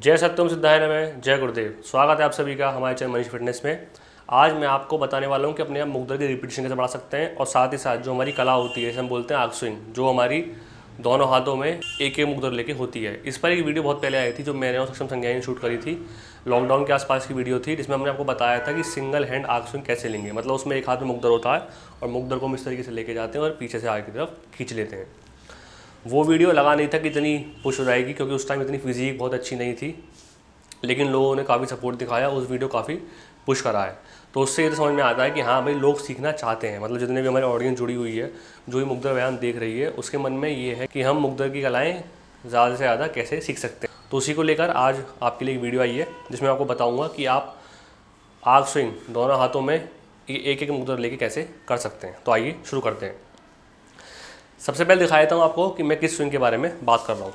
जय सत्यम सिद्धाय नमः, जय गुरुदेव। स्वागत है आप सभी का हमारे चैनल मनीष फिटनेस में। आज मैं आपको बताने वाला हूँ कि अपने आप मुग्दर की रिपीटेशन कैसे बढ़ा सकते हैं और साथ ही साथ जो हमारी कला होती है, जैसे हम बोलते हैं आर्क स्विंग, जो हमारी दोनों हाथों में एक एक मुग्दर लेके होती है। इस पर एक वीडियो बहुत पहले आई थी जो मैंने और सक्षम संज्ञा ने शूट करी थी। लॉकडाउन के आसपास की वीडियो थी जिसमें हमने आपको बताया था कि सिंगल हैंड आर्क स्विंग कैसे लेंगे। मतलब उसमें एक हाथ में मुग्दर होता है और मुग्दर को हम इस तरीके से लेके जाते हैं और पीछे से आगे की तरफ खींच लेते हैं। वो वीडियो लगा नहीं था कि इतनी पुश हो जाएगी, क्योंकि उस टाइम इतनी फिजिक बहुत अच्छी नहीं थी, लेकिन लोगों ने काफ़ी सपोर्ट दिखाया, उस वीडियो काफ़ी पुश करा है। तो उससे ये तो समझ में आता है कि हाँ भाई, लोग सीखना चाहते हैं। मतलब जितने भी हमारी ऑडियंस जुड़ी हुई है, जो भी मुग्दर व्यायाम देख रही है, उसके मन में ये है कि हम मुग्दर की कलाएँ ज़्यादा से ज़्यादा कैसे सीख सकते हैं। तो उसी को लेकर आज आपके लिए एक वीडियो आई है जिसमें आपको बताऊँगा कि आप आर्क स्विंग दोनों हाथों में एक एक मुग्दर लेके कैसे कर सकते हैं। तो आइए शुरू करते हैं। सबसे पहले दिखा देता हूँ आपको कि मैं किस स्विंग के बारे में बात कर रहा हूँ।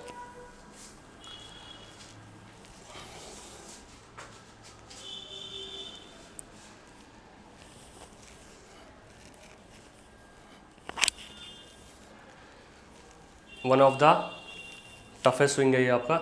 One of the toughest swing है ये आपका।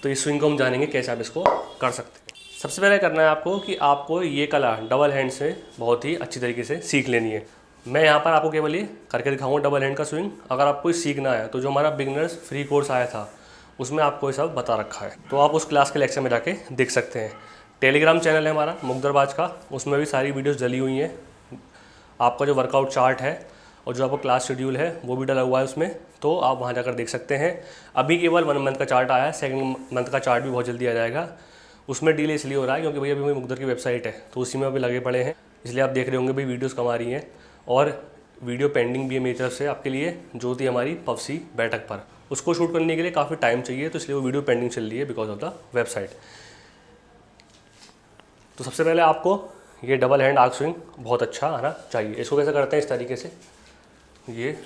तो इस स्विंग को हम जानेंगे कैसे आप इसको कर सकते हैं। सबसे पहले करना है आपको कि आपको ये कला डबल हैंड से बहुत ही अच्छी तरीके से सीख लेनी है। मैं यहाँ पर आपको केवल ये करके दिखाऊंगा डबल हैंड का स्विंग। अगर आपको ये सीखना है तो जो हमारा बिगनर्स फ्री कोर्स आया था उसमें आपको ये सब बता रखा है, तो आप उस क्लास के लेक्चर में जाके देख सकते हैं। टेलीग्राम चैनल है हमारा मुग्दरबाज का, उसमें भी सारी वीडियोज़ डली हुई हैं। आपका जो वर्कआउट चार्ट है और जो आपका क्लास शेड्यूल है वो भी डला हुआ है उसमें, तो आप वहाँ जाकर देख सकते हैं। अभी केवल 1 मंथ का चार्ट आया है, 2nd मंथ का चार्ट भी बहुत जल्दी आ जाएगा। उसमें डिले इसलिए हो रहा है क्योंकि भैया अभी मुग्दर की वेबसाइट है तो उसी में अभी लगे पड़े हैं, इसलिए आप देख रहे होंगे भाई वीडियोज़ कम आ रही हैं। और वीडियो पेंडिंग भी है मेरी तरफ से आपके लिए, जो थी हमारी पफसी बैठक पर। उसको शूट करने के लिए काफ़ी टाइम चाहिए, तो इसलिए वो वीडियो पेंडिंग चल रही है बिकॉज ऑफ द वेबसाइट। तो सबसे पहले आपको ये डबल हैंड आर्क स्विंग बहुत अच्छा आना चाहिए। इसको कैसे करते हैं, इस तरीके से ये,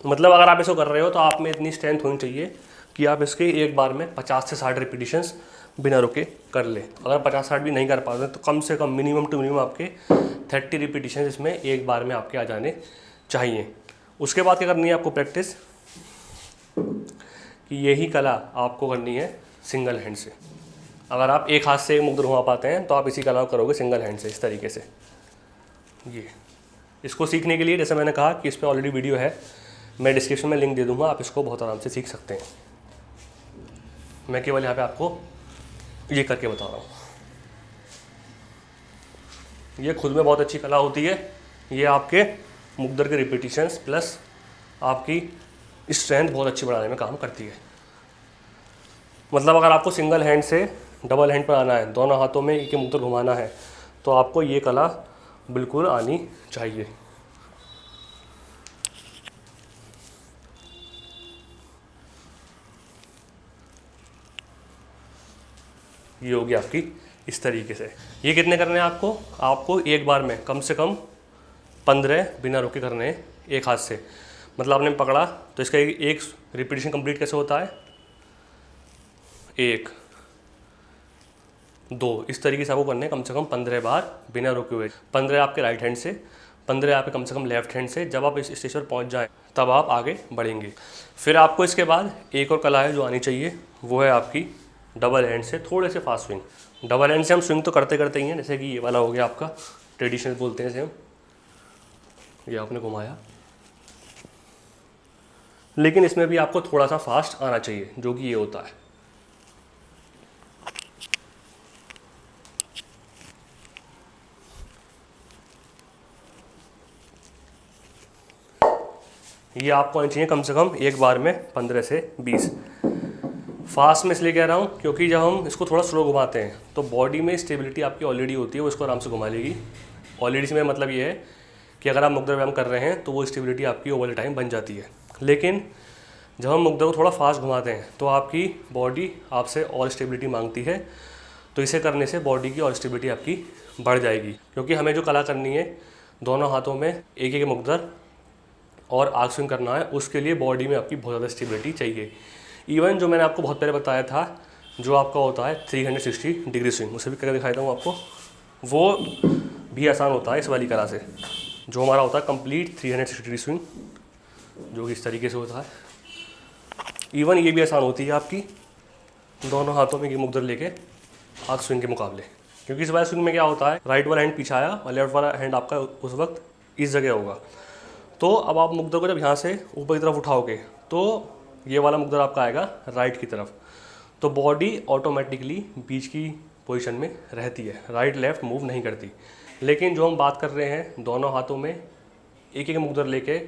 मतलब अगर आप इसको कर रहे हो तो आप में इतनी स्ट्रेंथ होनी चाहिए कि आप इसके एक बार में 50 से 60 रिपीटिशंस बिना रुके कर ले। अगर 50-60 भी नहीं कर पाते तो कम से कम मिनिमम टू मिनिमम आपके 30 रिपीटिशंस इसमें एक बार में आपके आ जाने चाहिए। उसके बाद क्या करनी है आपको प्रैक्टिस, कि यही कला आपको करनी है सिंगल हैंड से। अगर आप एक हाथ से एक मुग्दर घुमा पाते हैं तो आप इसी कला को करोगे सिंगल हैंड से, इस तरीके से। ये इसको सीखने के लिए जैसे मैंने कहा कि इस पर ऑलरेडी वीडियो है, मैं डिस्क्रिप्शन में लिंक दे दूंगा, आप इसको बहुत आराम से सीख सकते हैं। मैं केवल यहाँ पे आपको ये करके बता रहा हूँ। ये खुद में बहुत अच्छी कला होती है। ये आपके मुग्दर के रिपीटिशंस प्लस आपकी स्ट्रेंथ बहुत अच्छी बढ़ाने में काम करती है। मतलब अगर आपको सिंगल हैंड से डबल हैंड पर आना है, दोनों हाथों में एक मुग्दर घुमाना है, तो आपको ये कला बिल्कुल आनी चाहिए। ये होगी आपकी इस तरीके से। ये कितने करने हैं आपको? आपको एक बार में कम से कम 15 बिना रुके करने हैं एक हाथ से। मतलब आपने पकड़ा तो इसका एक रिपीटिशन कंप्लीट कैसे होता है, 1 2, इस तरीके से आपको करने कम से कम 15 बार बिना रुके हुए। 15 आपके राइट हैंड से, 15 आपके कम से कम लेफ्ट हैंड से। जब आप इस स्टेज पर पहुंच जाएं तब आप आगे बढ़ेंगे। फिर आपको इसके बाद एक और कला है जो आनी चाहिए, वो है आपकी डबल हैंड से थोड़े से फास्ट स्विंग। डबल हैंड से हम स्विंग तो करते करते ही हैं, जैसे कि ये वाला हो गया आपका ट्रेडिशनल बोलते हैं, जैसे हम ये आपने घुमाया, लेकिन इसमें भी आपको थोड़ा सा फास्ट आना चाहिए, जो कि ये होता है। ये आपको आनी चाहिए कम से कम एक बार में 15 से 20। फास्ट में इसलिए कह रहा हूँ क्योंकि जब हम इसको थोड़ा स्लो घुमाते हैं तो बॉडी में स्टेबिलिटी आपकी ऑलरेडी होती है, वो इसको आराम से घुमा लेगी। ऑलरेडी से मेरा मतलब ये है कि अगर आप मुग्दर व्यायाम कर रहे हैं तो वो स्टेबिलिटी आपकी ओवर टाइम बन जाती है। लेकिन जब हम मुग्दर को थोड़ा फास्ट घुमाते हैं तो आपकी बॉडी आपसे और स्टेबिलिटी मांगती है, तो इसे करने से बॉडी की और स्टेबिलिटी आपकी बढ़ जाएगी। क्योंकि हमें जो कला करनी है दोनों हाथों में एक एक मुग्दर और आर्क स्विंग करना है, उसके लिए बॉडी में आपकी बहुत ज़्यादा स्टेबिलिटी चाहिए। इवन जो मैंने आपको बहुत पहले बताया था जो आपका होता है 360 डिग्री स्विंग, उसे भी करके दिखाता हूँ आपको, वो भी आसान होता है इस वाली कला से। जो हमारा होता है कंप्लीट 360 डिग्री स्विंग, जो कि इस तरीके से होता है। इवन ये भी आसान होती है आपकी दोनों हाथों में ये मुद्रा लेके आर्क स्विंग के मुकाबले, क्योंकि इस वाले स्विंग में क्या होता है, राइट वाला हैंड पीछे आया और लेफ्ट वाला हैंड आपका उस वक्त इस जगह होगा। तो अब आप मुद्रा को जब यहाँ से ऊपर की तरफ उठाओगे तो ये वाला मुद्रा आपका आएगा राइट की तरफ, तो बॉडी ऑटोमेटिकली बीच की पोजीशन में रहती है, राइट लेफ्ट मूव नहीं करती। लेकिन जो हम बात कर रहे हैं दोनों हाथों में एक एक मुद्रा लेके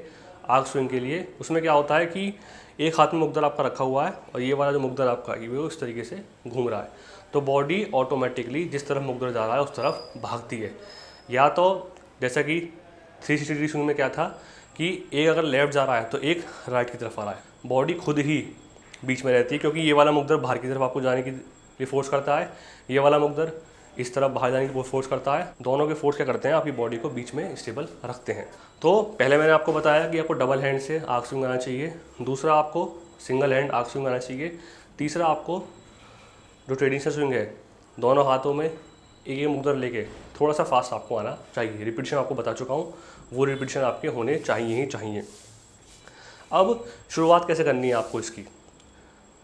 आर्क स्विंग के लिए, उसमें क्या होता है कि एक हाथ में मुद्रा आपका रखा हुआ है और ये वाला जो मुद्रा आपका ये वो इस तरीके से घूम रहा है, तो बॉडी ऑटोमेटिकली जिस तरफ मुद्रा जा रहा है उस तरफ भागती है। या तो जैसा कि 360 डिग्री स्विंग में क्या था कि एक अगर लेफ्ट जा रहा है तो एक राइट की तरफ आ रहा है, बॉडी खुद ही बीच में रहती है, क्योंकि ये वाला मुद्रा बाहर की तरफ आपको जाने के लिए फोर्स करता है, ये वाला मुद्रा इस तरफ बाहर जाने की फोर्स करता है। दोनों के फोर्स क्या करते हैं, आपकी बॉडी को बीच में स्टेबल रखते हैं। तो पहले मैंने आपको बताया कि आपको डबल हैंड से आर्क स्विंग आना चाहिए, दूसरा आपको सिंगल हैंड आर्क स्विंग आना चाहिए, तीसरा आपको जो ट्रेडिशनल स्विंग है दोनों हाथों में एक मुद्रा लेके थोड़ा सा फास्ट आपको आना चाहिए। रिपीटिशन आपको बता चुका हूँ, वो रिपीटिशन आपके होने चाहिए ही चाहिए। अब शुरुआत कैसे करनी है आपको इसकी,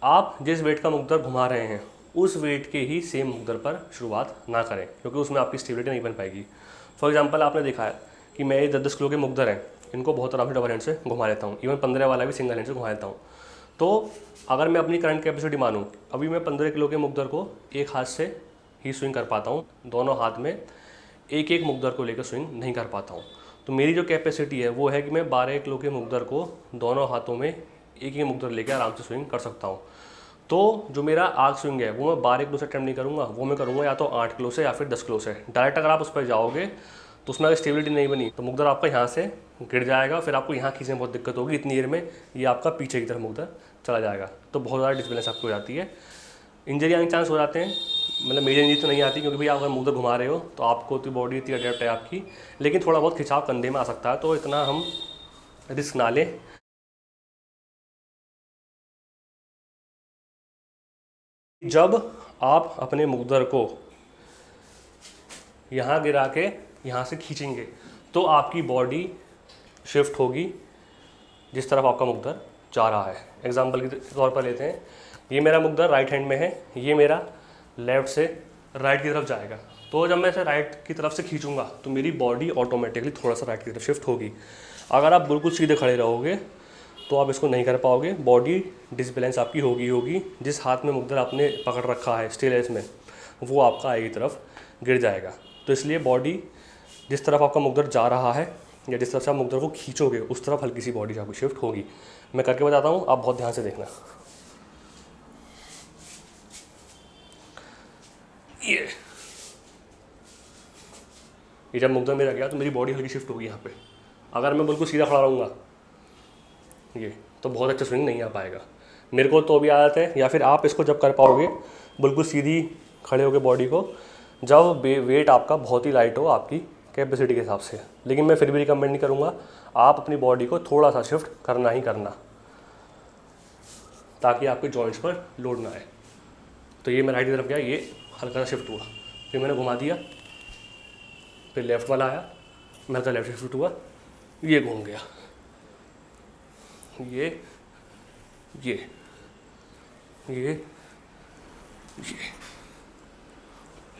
आप जिस वेट का मुद्रा घुमा रहे हैं उस वेट के ही सेम मुद्रा पर शुरुआत ना करें, क्योंकि उसमें आपकी स्टेबिलिटी नहीं बन पाएगी। फॉर एग्जांपल आपने देखा है कि मैं ये 10-10 किलो के मुद्रा हैं, इनको बहुत आराम से डबल हैंड से घुमा लेता हूँ, इवन 15 वाला भी सिंगल हैंड से घुमा लेता हूँ। तो अगर मैं अपनी करंट कैपेसिटी मानूँ, अभी मैं 15 किलो के मुद्रा को एक हाथ से ही स्विंग कर पाता हूँ, दोनों हाथ में एक एक मुद्रा को लेकर स्विंग नहीं कर पाता हूँ। तो मेरी जो कैपेसिटी है वो है कि मैं 12 किलो के मुद्रा को दोनों हाथों में एक ही मुद्रा लेकर आराम से स्विंग कर सकता हूँ। तो जो मेरा आर्क स्विंग है वो मैं 12 किलो से अटेम्प्ट नहीं करूँगा, वो मैं करूँगा या तो 8 किलो से या फिर 10 किलो से। डायरेक्ट अगर आप उस पर जाओगे तो उसमें अगर स्टेबिलिटी नहीं बनी तो मुद्रा आपका यहाँ से गिर जाएगा, फिर आपको यहाँ खींचने में बहुत दिक्कत होगी, इतनी देर में ये आपका पीछे की तरफ मुद्रा चला जाएगा, तो बहुत ज़्यादा डिसबैलेंस आपको हो जाती है, इंजरी आने के चांस हो जाते हैं। मतलब मेजर इंजरी तो नहीं आती, क्योंकि भाई आप अगर मुद्रा घुमा रहे हो तो आपको तो बॉडी इतनी अडेप्ट है आपकी, लेकिन थोड़ा बहुत खिंचाव कंधे में आ सकता है, तो इतना हम रिस्क ना लें। जब आप अपने मुद्रा को यहाँ गिरा के यहाँ से खींचेंगे तो आपकी बॉडी शिफ्ट होगी जिस तरफ आपका मुद्रा जा रहा है। एग्जाम्पल के तौर पर लेते हैं, ये मेरा मुद्रा राइट हैंड में है, ये मेरा लेफ़्ट से राइट की तरफ जाएगा, तो जब मैं इसे राइट की तरफ से खींचूंगा तो मेरी बॉडी ऑटोमेटिकली थोड़ा सा राइट की तरफ शिफ्ट होगी। अगर आप बिल्कुल सीधे खड़े रहोगे तो आप इसको नहीं कर पाओगे, बॉडी डिसबैलेंस आपकी होगी। जिस हाथ में मुद्रा आपने पकड़ रखा है स्टेनलेस में, वो आपका आगे की तरफ गिर जाएगा। तो इसलिए बॉडी जिस तरफ आपका मुद्रा जा रहा है या जिस तरफ से आप मुद्रा को खींचोगे उस तरफ हल्की सी बॉडी आपकी शिफ्ट होगी। मैं करके बताता हूँ, आप बहुत ध्यान से देखना। ये जब मुद्रा मेरा गया तो मेरी बॉडी हल्की शिफ्ट होगी यहाँ पे। अगर मैं बिल्कुल सीधा खड़ा रहूँगा ये तो बहुत अच्छा स्विंग नहीं आ पाएगा। मेरे को तो भी आदत है, या फिर आप इसको जब कर पाओगे बिल्कुल सीधी खड़े होकर बॉडी को, जब वेट आपका बहुत ही लाइट हो आपकी कैपेसिटी के हिसाब से। लेकिन मैं फिर भी रिकमेंड नहीं करूँगा, आप अपनी बॉडी को थोड़ा सा शिफ्ट करना ही करना, ताकि आपके जॉइंट्स पर लोड ना आए। तो ये मैं राइट की तरफ गया, ये हल्का सा शिफ्ट हुआ, फिर मैंने घुमा दिया, फिर लेफ़्ट वाला आया, मैं हल्का लेफ्ट शिफ्ट हुआ, ये घूम गया, ये ये ये ये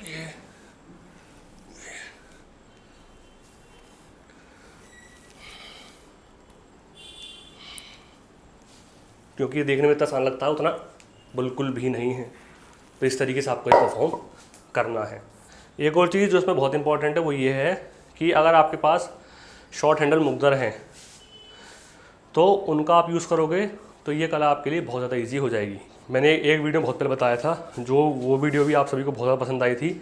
ये क्योंकि ये देखने में इतना आसान लगता है, उतना बिल्कुल भी नहीं है। तो इस तरीके से आपको परफॉर्म करना है। एक और चीज़ जो इसमें बहुत इंपॉर्टेंट है वो ये है कि अगर आपके पास शॉर्ट हैंडल मुद्रा हैं तो उनका आप यूज़ करोगे तो ये कला आपके लिए बहुत ज़्यादा इजी हो जाएगी। मैंने एक वीडियो बहुत पहले बताया था, जो वो वीडियो भी आप सभी को बहुत ज़्यादा पसंद आई थी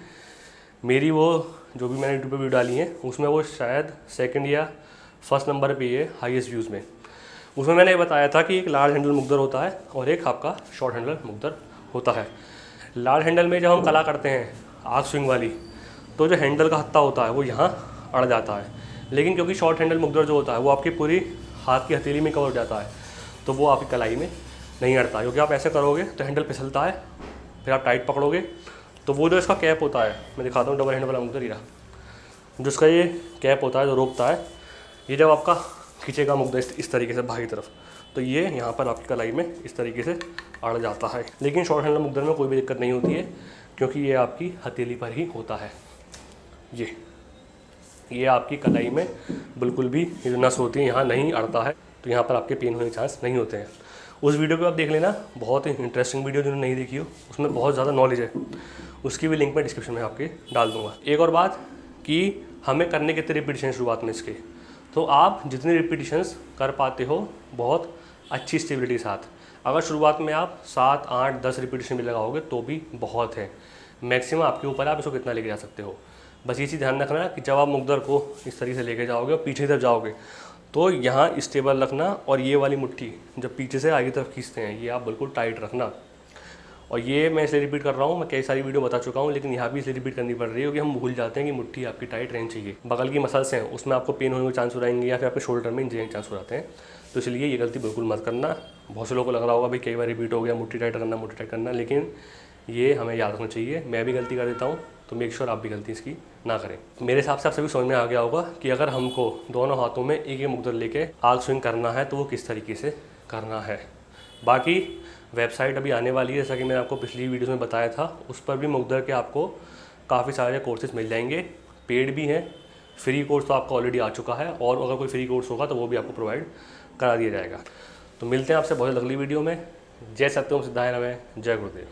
मेरी, वो जो भी मैंने यूट्यूब पे वीडियो डाली है उसमें वो शायद सेकंड या फर्स्ट नंबर पे है हाईएस्ट व्यूज़ में। उसमें मैंने ये बताया था कि एक लार्ज हैंडल मुद्रा होता है और एक आपका शॉर्ट हैंडल मुद्रा होता है। लार्ज हैंडल में जब हम कला करते हैं आर्क स्विंग वाली, तो जो हैंडल का हत्था होता है वो यहाँ अड़ जाता है, लेकिन क्योंकि शॉर्ट हैंडल मुद्रा जो होता है वो आपकी पूरी हाथ की हथेली में कवर हो जाता है, तो वो आपकी कलाई में नहीं अड़ता। क्योंकि आप ऐसे करोगे तो हैंडल फिसलता है, फिर आप टाइट पकड़ोगे तो वो जो इसका कैप होता है, मैं दिखाता हूँ डबल हैंडल वाला मुद्रा, जो इसका ये कैप होता है जो रोकता है, ये जब आपका खींचेगा मुग्धा इस तरीके से बाहर की तरफ, तो ये यहाँ पर आपकी कलाई में इस तरीके से अड़ जाता है। लेकिन शॉर्ट हैंडल मुग्दर में कोई भी दिक्कत नहीं होती है, क्योंकि ये आपकी हथेली पर ही होता है। ये आपकी कलाई में बिल्कुल भी ये जो नस होती है यहाँ नहीं अड़ता है, तो यहाँ पर आपके पेन होने के चांस नहीं होते हैं। उस वीडियो को आप देख लेना, बहुत ही इंटरेस्टिंग वीडियो, जिन्होंने नहीं देखी हो उसमें बहुत ज़्यादा नॉलेज है, उसकी भी लिंक मैं डिस्क्रिप्शन में आपके डाल दूँगा। एक और बात कि हमें करने कितने रिपीटिशन शुरुआत में इसके, तो आप जितने रिपीटिशंस कर पाते हो बहुत अच्छी स्टेबिलिटी के साथ, अगर शुरुआत में आप 7, 8, 10 रिपीटिशन भी लगाओगे तो भी बहुत है। मैक्सिमम आपके ऊपर आप इसको कितना लेके जा सकते हो। बस ये चीज़ ध्यान रखना कि जब आप मुग्दर को इस तरीके से लेके जाओगे और पीछे की तरफ जाओगे तो यहाँ स्टेबल रखना, और ये वाली मुट्ठी जब पीछे से आगे तरफ खींचते हैं ये आप बिल्कुल टाइट रखना। और ये मैं इसलिए रिपीट कर रहा हूँ, मैं कई सारी वीडियो बता चुका हूँ, लेकिन यहाँ भी इसलिए रिपीट करनी पड़ रही है क्योंकि हम भूल जाते हैं कि मुट्ठी आपकी टाइट रहनी चाहिए। बगल की मसल्स हैं उसमें आपको पेन होने के चांस हो जाएंगे, या फिर आपके शोल्डर में इंजरी के चांस हो जाते हैं, तो इसलिए ये गलती बिल्कुल मत करना। बहुत से लोगों को लग रहा होगा भाई कई बार रिपीट हो गया मुट्ठी टाइट करना, लेकिन ये हमें याद रखना चाहिए। मैं भी गलती कर देता हूँ, तो मेक श्योर आप भी गलती इसकी ना करें। मेरे हिसाब से आप सभी समझ में आ गया होगा कि अगर हमको दोनों हाथों में एक एक मुग्दर लेके आग स्विंग करना है तो वो किस तरीके से करना है। बाकी वेबसाइट अभी आने वाली है, जैसा कि मैंने आपको पिछली वीडियो में बताया था, उस पर भी मुग्दर के आपको काफ़ी सारे कोर्सेज मिल जाएंगे, पेड भी हैं। फ्री कोर्स तो आपका ऑलरेडी आ चुका है, और अगर कोई फ्री कोर्स होगा तो वो भी आपको प्रोवाइड करा दिया जाएगा। तो मिलते हैं आपसे बहुत अगली वीडियो में। जय सत्यम सिद्धाय नमः, जय गुरुदेव।